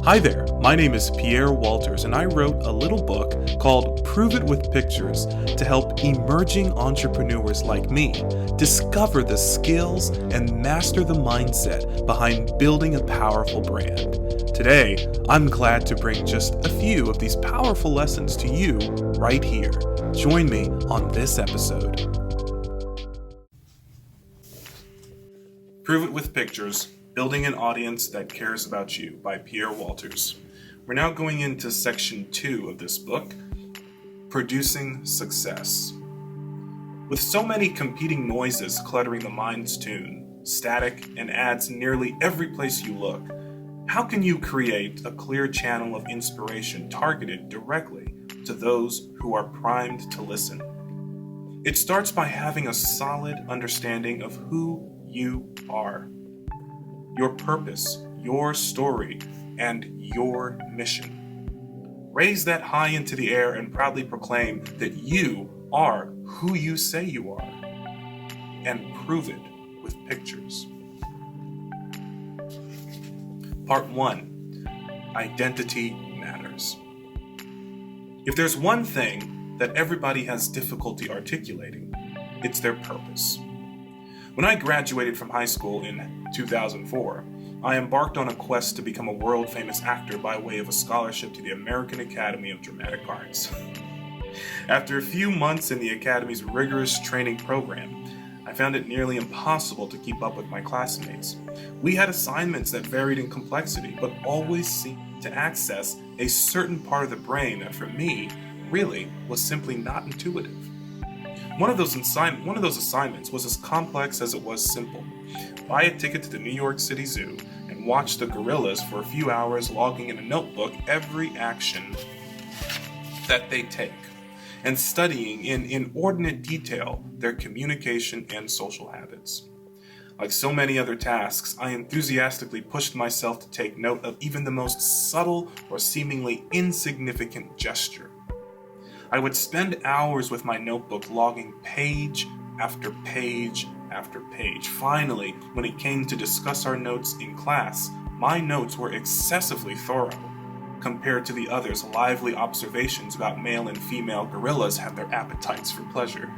Hi there, my name is Pierre Walters, and I wrote a little book called Prove It with Pictures to help emerging entrepreneurs like me discover the skills and master the mindset behind building a powerful brand. Today, I'm glad to bring just a few of these powerful lessons to you right here. Join me on this episode. Prove It with Pictures, Building an Audience That Cares About You by Pierre Walters. We're now going into section 2 of this book, Producing Success. With so many competing noises cluttering the mind's tune, static and ads nearly every place you look, how can you create a clear channel of inspiration targeted directly to those who are primed to listen? It starts by having a solid understanding of who you are, your purpose, your story, and your mission. Raise that high into the air and proudly proclaim that you are who you say you are, and prove it with pictures. Part 1. Identity matters. If there's one thing that everybody has difficulty articulating, it's their purpose. When I graduated from high school in 2004, I embarked on a quest to become a world-famous actor by way of a scholarship to the American Academy of Dramatic Arts. After a few months in the Academy's rigorous training program, I found it nearly impossible to keep up with my classmates. We had assignments that varied in complexity, but always seemed to access a certain part of the brain that for me, really, was simply not intuitive. One of those assignments was as complex as it was simple. Buy a ticket to the New York City Zoo and watch the gorillas for a few hours, logging in a notebook every action that they take, and studying in inordinate detail their communication and social habits. Like so many other tasks, I enthusiastically pushed myself to take note of even the most subtle or seemingly insignificant gesture. I would spend hours with my notebook logging page after page after page. Finally, when it came to discuss our notes in class, my notes were excessively thorough compared to the others' lively observations about male and female gorillas and their appetites for pleasure.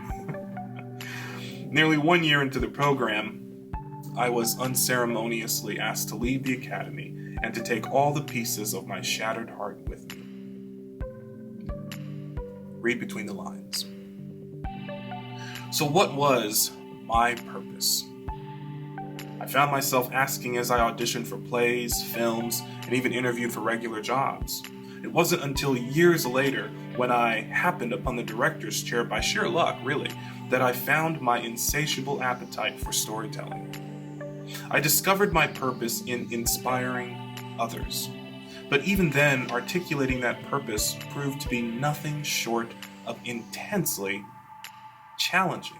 Nearly 1 year into the program, I was unceremoniously asked to leave the academy and to take all the pieces of my shattered heart with me. Read between the lines. So what was my purpose? I found myself asking as I auditioned for plays, films, and even interviewed for regular jobs. It wasn't until years later, when I happened upon the director's chair by sheer luck, really, that I found my insatiable appetite for storytelling. I discovered my purpose in inspiring others. But even then, articulating that purpose proved to be nothing short of intensely challenging.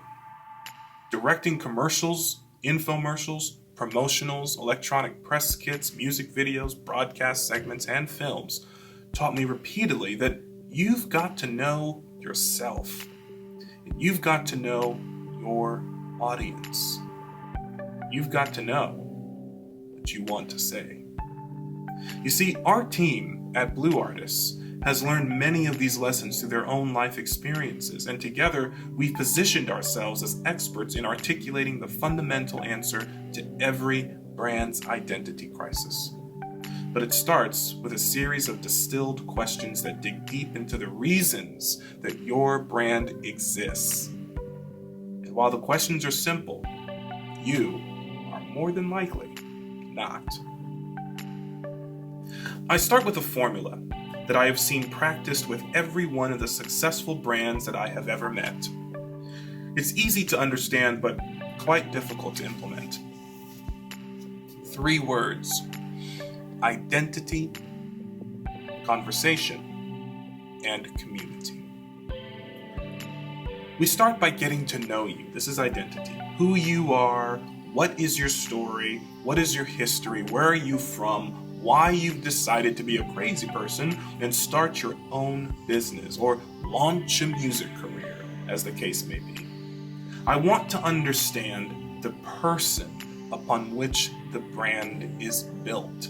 Directing commercials, infomercials, promotionals, electronic press kits, music videos, broadcast segments, and films taught me repeatedly that you've got to know yourself. And you've got to know your audience. You've got to know what you want to say. You see, our team at Blue Artists has learned many of these lessons through their own life experiences, and together we've positioned ourselves as experts in articulating the fundamental answer to every brand's identity crisis. But it starts with a series of distilled questions that dig deep into the reasons that your brand exists. And while the questions are simple, you are more than likely not. I start with a formula that I have seen practiced with every one of the successful brands that I have ever met. It's easy to understand, but quite difficult to implement. 3 words: identity, conversation, and community. We start by getting to know you. This is identity. Who you are, what is your story, what is your history, where are you from, why you've decided to be a crazy person and start your own business or launch a music career, as the case may be. I want to understand the person upon which the brand is built.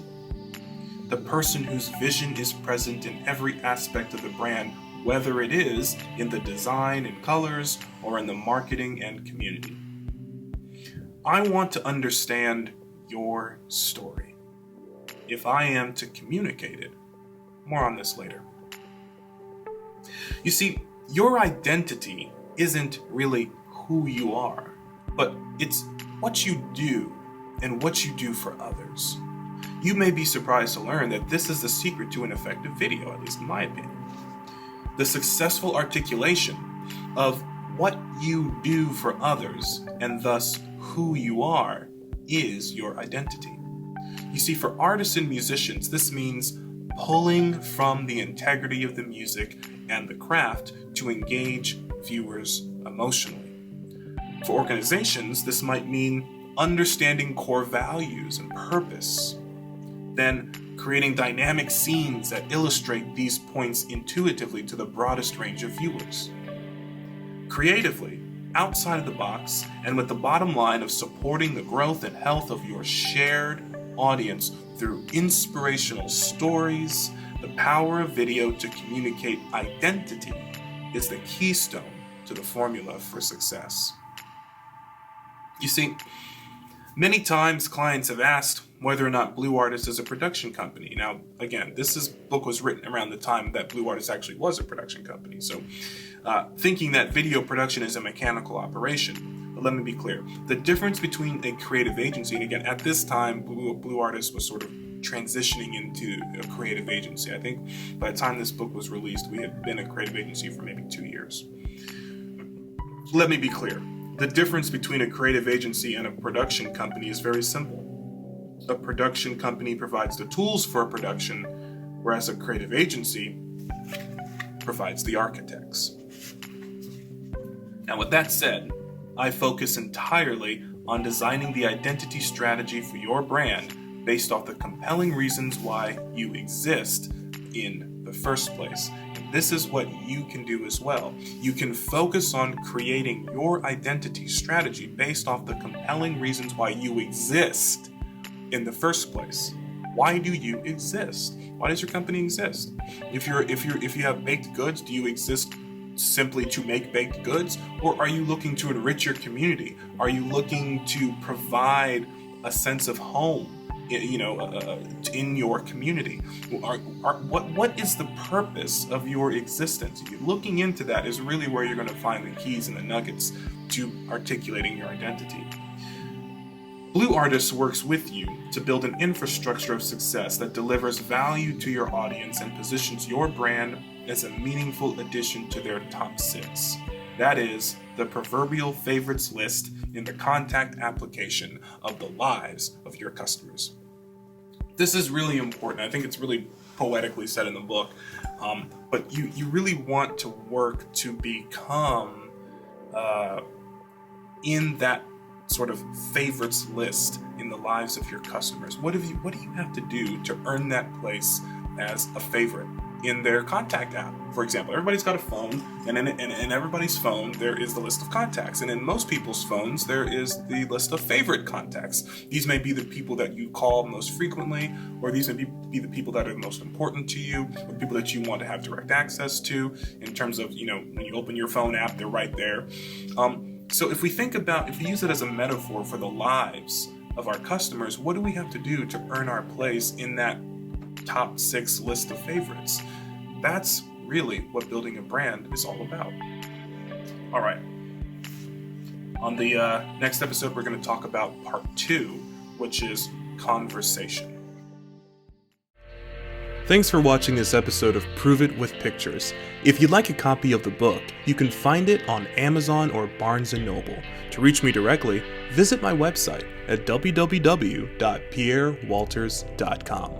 the person whose vision is present in every aspect of the brand, whether it is in the design and colors or in the marketing and community. I want to understand your story, if I am to communicate it. More on this later. You see, your identity isn't really who you are, but it's what you do and what you do for others. You may be surprised to learn that this is the secret to an effective video, at least in my opinion. The successful articulation of what you do for others and thus who you are is your identity. You see, for artists and musicians, this means pulling from the integrity of the music and the craft to engage viewers emotionally. For organizations, this might mean understanding core values and purpose, then creating dynamic scenes that illustrate these points intuitively to the broadest range of viewers. Creatively, outside of the box, and with the bottom line of supporting the growth and health of your shared audience through inspirational stories, the power of video to communicate identity is the keystone to the formula for success. You see, many times clients have asked whether or not Blue Artist is a production company. Now, again, this book was written around the time that Blue Artist actually was a production company. So thinking that video production is a mechanical operation. But let me be clear. The difference between a creative agency, and again, at this time, Blue Artist was sort of transitioning into a creative agency. I think by the time this book was released, we had been a creative agency for maybe 2 years. Let me be clear. The difference between a creative agency and a production company is very simple. A production company provides the tools for a production, whereas a creative agency provides the architects. Now, with that said, I focus entirely on designing the identity strategy for your brand based off the compelling reasons why you exist in the first place. And this is what you can do as well. You can focus on creating your identity strategy based off the compelling reasons why you exist in the first place. Why do you exist? Why does your company exist? If you have baked goods, do you exist simply to make baked goods, or are you looking to enrich your community? Are you looking to provide a sense of home, in your community? What is the purpose of your existence? Looking into that is really where you're going to find the keys and the nuggets to articulating your identity. Blue Artist works with you to build an infrastructure of success that delivers value to your audience and positions your brand as a meaningful addition to their top 6. That is, the proverbial favorites list in the contact application of the lives of your customers. This is really important. I think it's really poetically said in the book, but you really want to work to become in that sort of favorites list in the lives of your customers. What do you have to do to earn that place as a favorite in their contact app? For example, everybody's got a phone, and in everybody's phone there is the list of contacts, and in most people's phones there is the list of favorite contacts. These may be the people that you call most frequently, or these may be the people that are most important to you, or people that you want to have direct access to in terms of, when you open your phone app, they're right there. So if we use it as a metaphor for the lives of our customers, what do we have to do to earn our place in that top 6 list of favorites? That's really what building a brand is all about. All right. On the next episode, we're going to talk about part 2, which is conversation. Thanks for watching this episode of Prove It with Pictures. If you'd like a copy of the book, you can find it on Amazon or Barnes & Noble. To reach me directly, visit my website at www.pierrewalters.com.